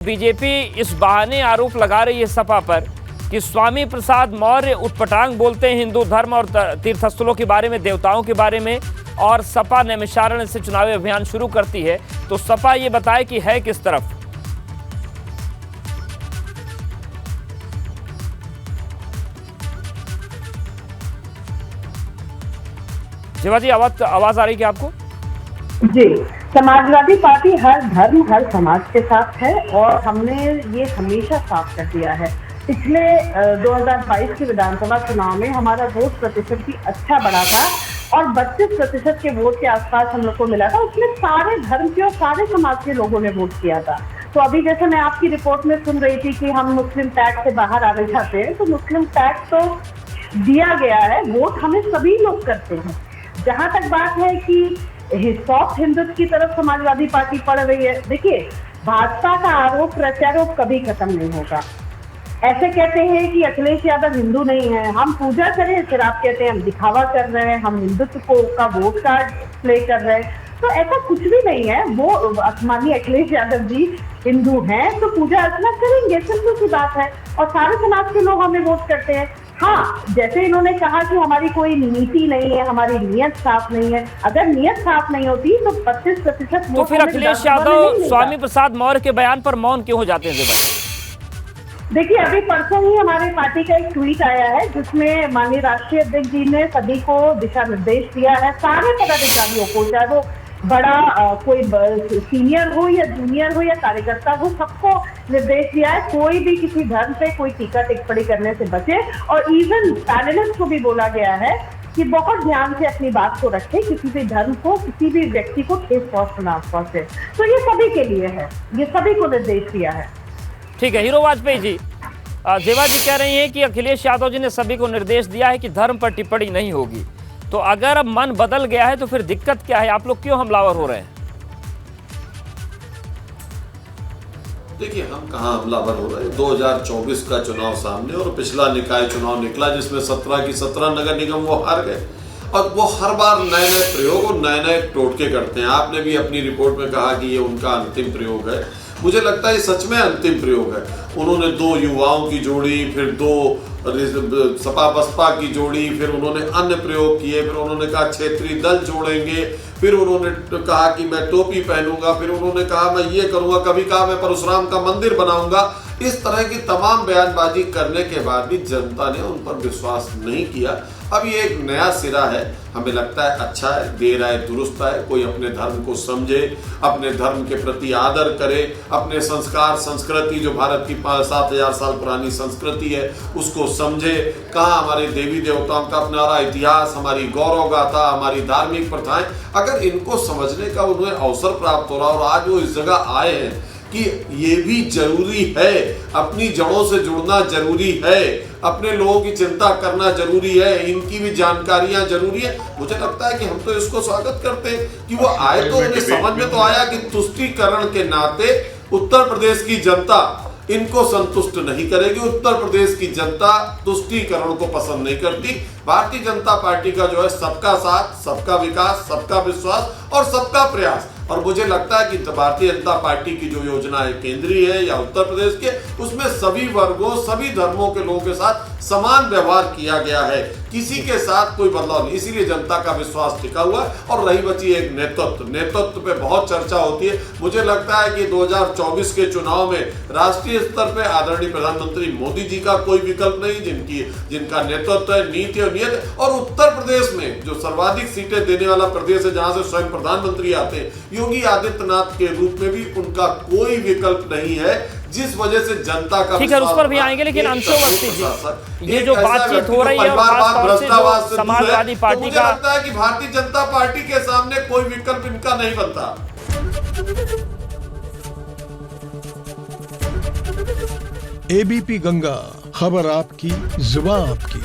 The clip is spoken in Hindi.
बीजेपी इस बहाने आरोप लगा रही है सपा पर कि स्वामी प्रसाद मौर्य उटपटांग बोलते हैं हिंदू धर्म और तीर्थस्थलों के बारे में, देवताओं के बारे में, और सपा नैमिषारण्य से चुनावी अभियान शुरू करती है। तो सपा ये बताए कि है किस तरफ। शिवाजी, आवाज आ रही है आपको? जी, समाजवादी पार्टी हर धर्म हर समाज के साथ है और हमने ये हमेशा साफ कर दिया है। पिछले 2022 के विधानसभा चुनाव में हमारा वोट प्रतिशत भी अच्छा बढ़ा था और 32% के वोट के आसपास हम लोग को मिला था। उसमें सारे धर्म के और सारे समाज के लोगों ने वोट किया था। तो अभी जैसे मैं आपकी रिपोर्ट में सुन रही थी कि हम मुस्लिम टैग से बाहर आने चाहते हैं, तो मुस्लिम टैग तो दिया गया है, वोट हमें सभी लोग करते हैं। जहां तक बात है कि सॉफ्ट हिंदुत्व की तरफ समाजवादी पार्टी पड़ रही है, देखिए भाजपा का आरोप प्रत्यारोप कभी खत्म नहीं होगा। ऐसे कहते हैं कि अखिलेश यादव हिंदू नहीं है, हम पूजा करें, फिर आप कहते हैं हम दिखावा कर रहे हैं, हम हिंदुत्व को का वोट कार्ड प्ले कर रहे हैं। तो ऐसा कुछ भी नहीं है। वो माननीय अखिलेश यादव जी हिंदू हैं तो पूजा अर्चना करेंगे, सिंपल सी बात है, और सारे समाज के लोग हमें वोट करते हैं। हाँ, जैसे इन्होंने कहा कि हमारी कोई नीति नहीं है, हमारी नीयत साफ नहीं है। अगर नीयत साफ नहीं होती तो 32% तो फिर अखिलेश यादव स्वामी प्रसाद मौर्य के बयान पर मौन क्यों हो जाते हैं? देखिए, अभी परसों ही हमारे पार्टी का एक ट्वीट आया है जिसमें माननीय राष्ट्रीय अध्यक्ष जी ने सभी को दिशा निर्देश दिया है, सारे पदाधिकारियों को, चाहे वो बड़ा कोई सीनियर हो या जूनियर हो या कार्यकर्ता हो, सबको निर्देश दिया है कोई भी किसी धर्म पे कोई टीका टिप्पणी करने से बचे। और इवन पैनलिस्ट को भी बोला गया है कि बहुत ध्यान से अपनी बात को रखें, किसी भी धर्म को, किसी भी व्यक्ति को ठेस पहुंचे। तो ये सभी के लिए है, ये सभी को निर्देश दिया है। ठीक है, हीरो वाजपेयी जी, जेवा जी कह रही हैं कि अखिलेश यादव जी ने सभी को निर्देश दिया है कि धर्म पर टिप्पणी नहीं होगी। तो अगर अब मन बदल गया है तो फिर दिक्कत क्या है? आप लोग क्यों हमलावर हो रहे हैं? देखिए, हम कहाँ हमलावर हो रहे हैं। 2024 का चुनाव सामने और पिछला निकाय चुनाव निकला जिसमें 17 की 17 नगर निगम वो हार गए, और वो हर बार नए नए प्रयोग और नए नए टोटके करते हैं। आपने भी अपनी रिपोर्ट में कहा कि ये उनका अंतिम प्रयोग है। मुझे लगता है ये सच में अंतिम प्रयोग है। उन्होंने 2 युवाओं की जोड़ी, फिर 2 सपा बसपा की जोड़ी, फिर उन्होंने अन्य प्रयोग किए, फिर उन्होंने कहा क्षेत्रीय दल जोड़ेंगे, फिर उन्होंने कहा कि मैं टोपी पहनूंगा, फिर उन्होंने कहा मैं ये करूंगा, कभी कहा मैं परशुराम का मंदिर बनाऊंगा। इस तरह की तमाम बयानबाजी करने के बाद भी जनता ने उन पर विश्वास नहीं किया। अब ये एक नया सिरा है, हमें लगता है अच्छा है, देर आए दुरुस्त आए। कोई अपने धर्म को समझे, अपने धर्म के प्रति आदर करे, अपने संस्कार संस्कृति जो भारत की 7000 साल पुरानी संस्कृति है उसको समझे। कहाँ हमारे देवी देवताओं का अपना इतिहास, हमारी गौरव गाथा, हमारी धार्मिक प्रथाएं, अगर इनको समझने का उन्हें अवसर प्राप्त हो रहा और आज वो इस जगह आए हैं कि ये भी जरूरी है, अपनी जड़ों से जुड़ना जरूरी है, अपने लोगों की चिंता करना जरूरी है, इनकी भी जानकारियां जरूरी है। मुझे लगता है कि हम तो इसको स्वागत करते हैं कि वो आए, तो उन्हें समझ में तो आया कि तुष्टीकरण के नाते उत्तर प्रदेश की जनता इनको संतुष्ट नहीं करेगी। उत्तर प्रदेश की जनता तुष्टीकरण को पसंद नहीं करती। भारतीय जनता पार्टी का जो है सबका साथ, सबका विकास, सबका विश्वास और सबका प्रयास। और मुझे लगता है कि भारतीय जनता पार्टी की जो योजना है केंद्रीय है या उत्तर प्रदेश के, उसमें सभी वर्गों सभी धर्मों के लोगों के साथ समान व्यवहार किया गया है, किसी के साथ कोई बदलाव नहीं। इसीलिए जनता का विश्वास टिका हुआ है। और रही बची एक नेतृत्व पे बहुत चर्चा होती है। मुझे लगता है कि 2024 के चुनाव में राष्ट्रीय स्तर पे आदरणीय प्रधानमंत्री मोदी जी का कोई विकल्प नहीं, जिनका नेतृत्व है, नीति और नियत। और उत्तर प्रदेश में जो सर्वाधिक सीटें देने वाला प्रदेश है, जहां से स्वयं प्रधानमंत्री आते हैं, योगी आदित्यनाथ के रूप में भी उनका कोई विकल्प नहीं है, जिस वजह से जनता का, ठीक है, उस पर भी आएंगे। लेकिन अंशोवस्थी जी, ये जो बातचीत हो रही है और समाजवादी पार्टी मुझे लगता है कि भारतीय जनता पार्टी के सामने कोई विकल्प इनका नहीं बनता। एबीपी गंगा, खबर आपकी, जुबान आपकी।